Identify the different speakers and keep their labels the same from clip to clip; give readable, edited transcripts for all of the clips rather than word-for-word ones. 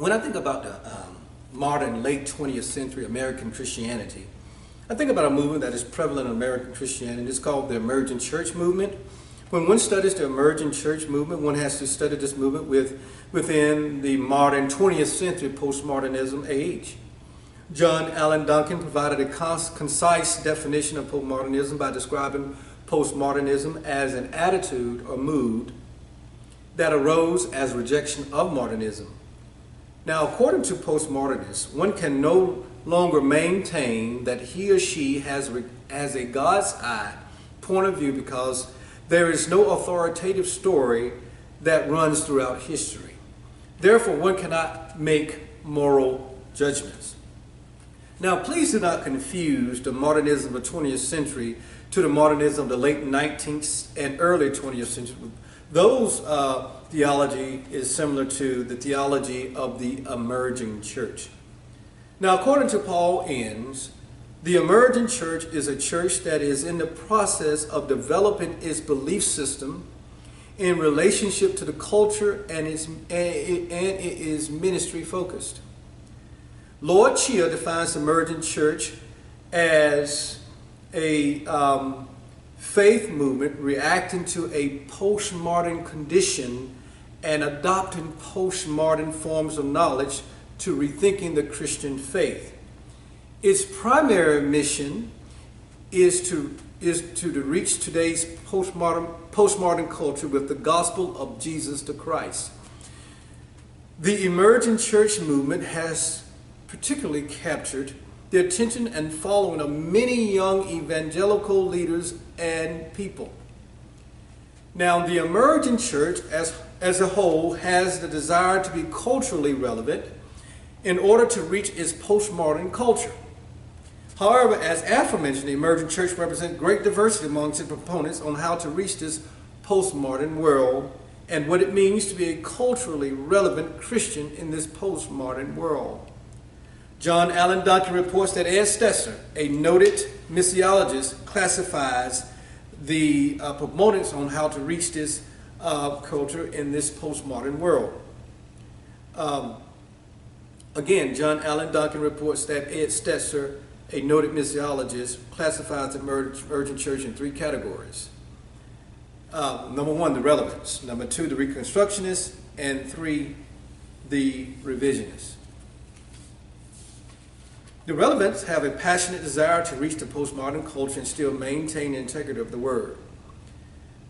Speaker 1: When I think about the modern late 20th century American Christianity, I think about a movement that is prevalent in American Christianity. It's called the emergent church movement. When one studies the emergent church movement, one has to study this movement within the modern 20th century postmodernism age. John Allen Duncan provided a concise definition of postmodernism by describing postmodernism as an attitude or mood that arose as rejection of modernism. Now, according to postmodernists, one can no longer maintain that he or she has a God's eye point of view because there is no authoritative story that runs throughout history. Therefore, one cannot make moral judgments. Now, please do not confuse the modernism of the 20th century to the modernism of the late 19th and early 20th century. Those theology is similar to the theology of the emerging church. Now, according to Paul Enns, the emerging church is a church that is in the process of developing its belief system in relationship to the culture and it is ministry focused. Lord Chia defines the emergent church as a faith movement reacting to a postmodern condition and adopting postmodern forms of knowledge to rethinking the Christian faith. Its primary mission is to reach today's postmodern culture with the gospel of Jesus the Christ. The emergent church movement has particularly captured the attention and following of many young evangelical leaders and people. Now, the emergent church as a whole has the desire to be culturally relevant in order to reach its postmodern culture. However, as aforementioned, the emergent church represents great diversity amongst its proponents on how to reach this postmodern world and what it means to be a culturally relevant Christian in this postmodern world. John Allen Duncan reports that Ed Stetzer, a noted missiologist, classifies the proponents on how to reach this culture in this postmodern world. Again, John Allen Duncan reports that Ed Stetzer, a noted missiologist, classifies the emergent church in three categories. Number one, the relevance. Number two, the reconstructionists. And three, the revisionists. The relevants have a passionate desire to reach the postmodern culture and still maintain the integrity of the word.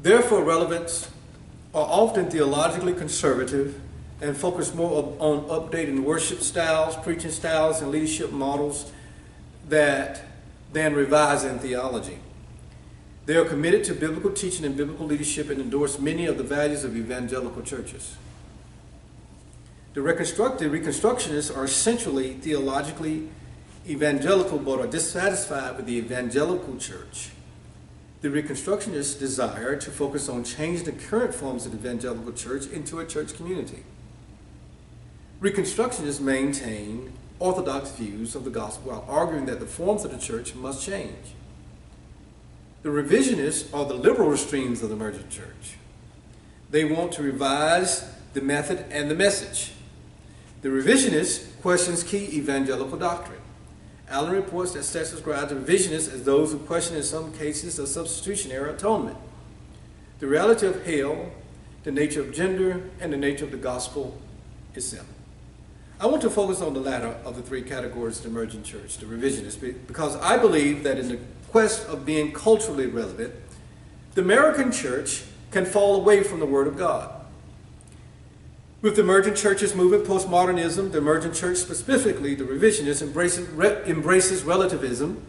Speaker 1: Therefore, relevants are often theologically conservative and focus more on updating worship styles, preaching styles, and leadership models than revising theology. They are committed to biblical teaching and biblical leadership and endorse many of the values of evangelical churches. The reconstructionists are essentially theologically evangelical but are dissatisfied with the evangelical church. The reconstructionists desire to focus on changing the current forms of the evangelical church into a church community. Reconstructionists maintain orthodox views of the gospel while arguing that the forms of the church must change. The revisionists are the liberal streams of the emergent church. They want to revise the method and the message. The revisionist questions key evangelical doctrine. Allen reports that Stetzer describes the revisionists as those who question in some cases a substitutionary atonement, the reality of hell, the nature of gender, and the nature of the gospel itself. I want to focus on the latter of the three categories of the emergent church, the revisionists, because I believe that in the quest of being culturally relevant, the American church can fall away from the Word of God. With the emergent church's movement, postmodernism, the emergent church, specifically the revisionist, embraces relativism,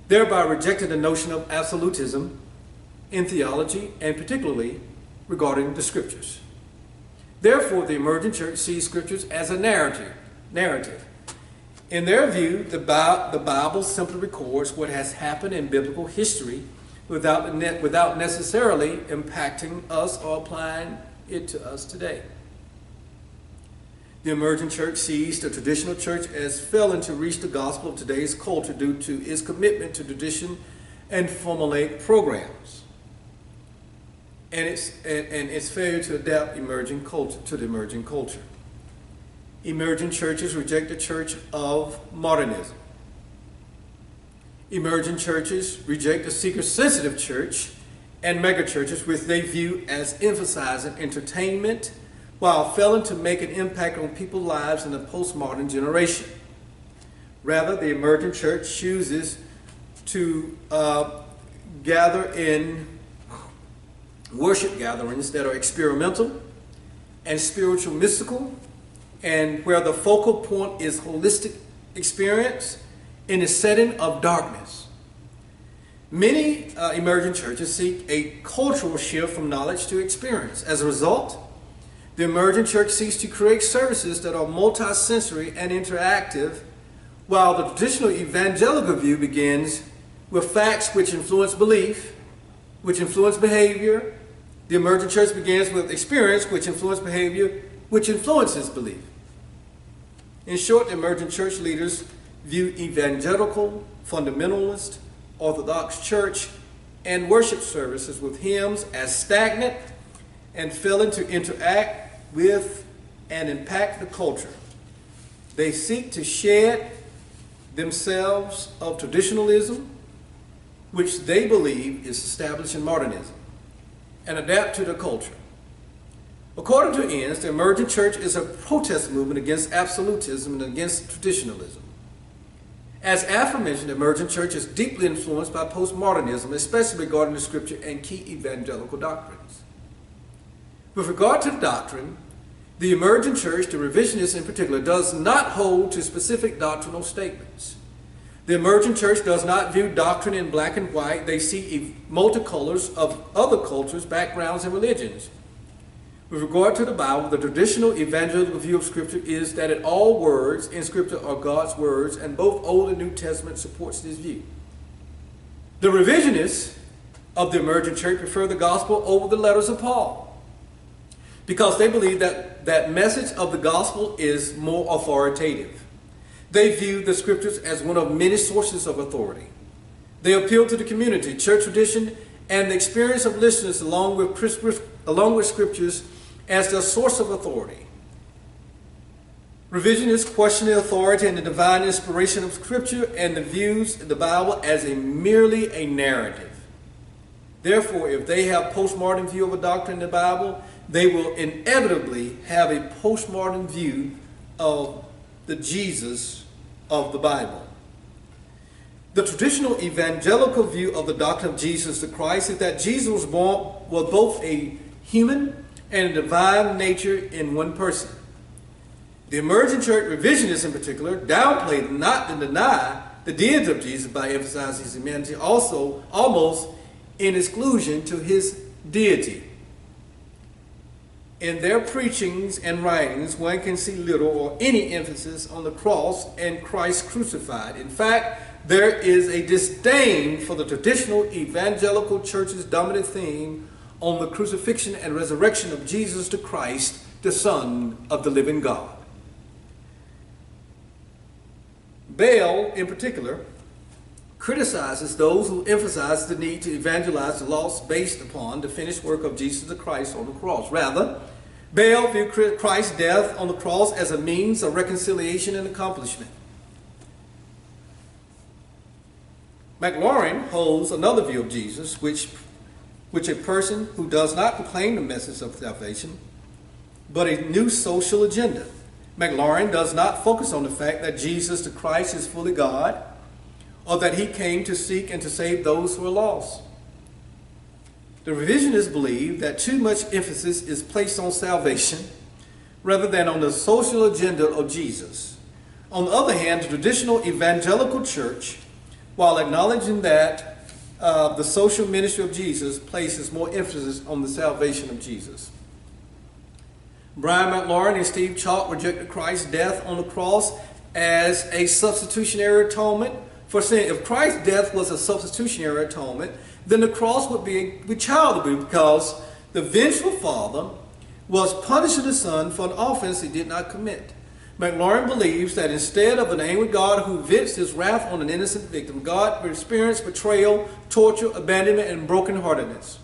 Speaker 1: thereby rejecting the notion of absolutism in theology and particularly regarding the scriptures. Therefore, the emergent church sees scriptures as a narrative. In their view, the Bible simply records what has happened in biblical history without necessarily impacting us or applying it to us today. The emergent church sees the traditional church as failing to reach the gospel of today's culture due to its commitment to tradition and formulaic programs, and its failure to adapt emerging culture to the emerging culture. Emergent churches reject the church of modernism. Emergent churches reject the seeker-sensitive church and megachurches, which they view as emphasizing entertainment while failing to make an impact on people's lives in the postmodern generation. Rather, the emergent church chooses to gather in worship gatherings that are experimental and spiritual mystical, and where the focal point is holistic experience in a setting of darkness. Many emergent churches seek a cultural shift from knowledge to experience. As a result, the emergent church seeks to create services that are multi-sensory and interactive, while the traditional evangelical view begins with facts which influence belief, which influence behavior. The emergent church begins with experience, which influences behavior, which influences belief. In short, the emergent church leaders view evangelical, fundamentalist, Orthodox church and worship services with hymns as stagnant and failing to interact with and impact the culture. They seek to shed themselves of traditionalism, which they believe is established in modernism, and adapt to the culture. According to Enns, the emergent church is a protest movement against absolutism and against traditionalism. As aforementioned, the emergent church is deeply influenced by postmodernism, especially regarding the scripture and key evangelical doctrines. With regard to the doctrine, the emergent church, the revisionists in particular, does not hold to specific doctrinal statements. The emergent church does not view doctrine in black and white. They see multicolors of other cultures, backgrounds, and religions. With regard to the Bible, the traditional evangelical view of Scripture is that all words in Scripture are God's words, and both Old and New Testament supports this view. The revisionists of the emergent church prefer the gospel over the letters of Paul, because they believe that that message of the gospel is more authoritative. They view the Scriptures as one of many sources of authority. They appeal to the community, church tradition, and the experience of listeners along with Scriptures as their source of authority. Revisionists question the authority and the divine inspiration of Scripture and the views of the Bible as merely a narrative. Therefore, if they have a postmodern view of a doctrine in the Bible, they will inevitably have a postmodern view of the Jesus of the Bible. The traditional evangelical view of the doctrine of Jesus the Christ is that Jesus was both a human and a divine nature in one person. The emergent church revisionists in particular downplay, not to deny, the deity of Jesus by emphasizing his humanity, also almost in exclusion to his deity. In their preachings and writings, one can see little or any emphasis on the cross and Christ crucified. In fact, there is a disdain for the traditional evangelical church's dominant theme on the crucifixion and resurrection of Jesus the Christ, the Son of the living God. Bale, in particular, criticizes those who emphasize the need to evangelize the lost based upon the finished work of Jesus the Christ on the cross. Rather, Bale viewed Christ's death on the cross as a means of reconciliation and accomplishment. McLaurin holds another view of Jesus, which a person who does not proclaim the message of salvation, but a new social agenda. McLaurin does not focus on the fact that Jesus the Christ is fully God, or that he came to seek and to save those who are lost. The revisionists believe that too much emphasis is placed on salvation rather than on the social agenda of Jesus. On the other hand, the traditional evangelical church, while acknowledging that the social ministry of Jesus, places more emphasis on the salvation of Jesus. Brian McLaurin and Steve Chalk rejected Christ's death on the cross as a substitutionary atonement for sin. If Christ's death was a substitutionary atonement, then the cross would be childable, because the vengeful Father was punishing the Son for an offense he did not commit. McLaurin believes that instead of an angry God who vents his wrath on an innocent victim, God experienced betrayal, torture, abandonment, and brokenheartedness.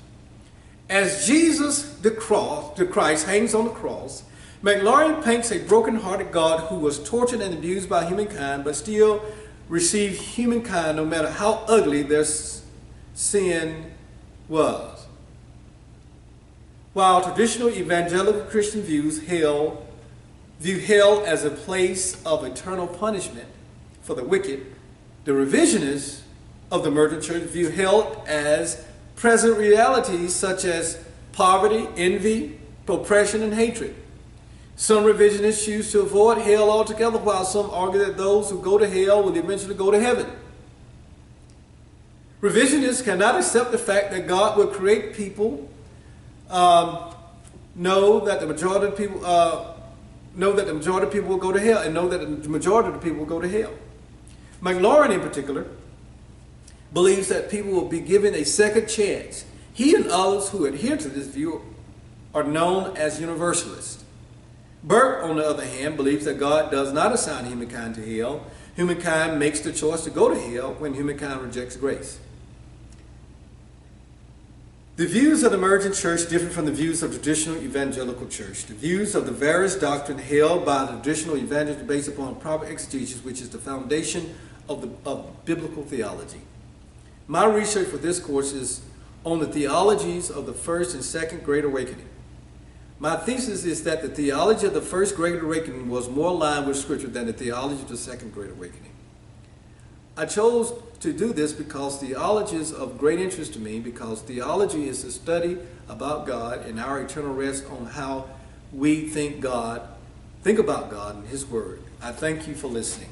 Speaker 1: As Jesus, the Christ, hangs on the cross, McLaurin paints a broken-hearted God who was tortured and abused by humankind, but still received humankind no matter how ugly their sin was. While traditional evangelical Christian view hell as a place of eternal punishment for the wicked, the revisionists of the emergent church view hell as present realities such as poverty, envy, oppression, and hatred. Some revisionists choose to avoid hell altogether, while some argue that those who go to hell will eventually go to heaven. Revisionists cannot accept the fact that God will create people, know that the majority of people will go to hell, and know that the majority of the people will go to hell. McLaurin, in particular, believes that people will be given a second chance. He and others who adhere to this view are known as universalists. Burke, on the other hand, believes that God does not assign humankind to hell. Humankind makes the choice to go to hell when humankind rejects grace. The views of the emergent church differ from the views of traditional evangelical church. The views of the various doctrine held by the traditional evangelists are based upon proper exegesis, which is the foundation of biblical theology. My research for this course is on the theologies of the First and Second Great Awakening. My thesis is that the theology of the First Great Awakening was more aligned with Scripture than the theology of the Second Great Awakening. I chose to do this because theology is of great interest to me, because theology is the study about God and our eternal rest on how we think about God and His Word. I thank you for listening.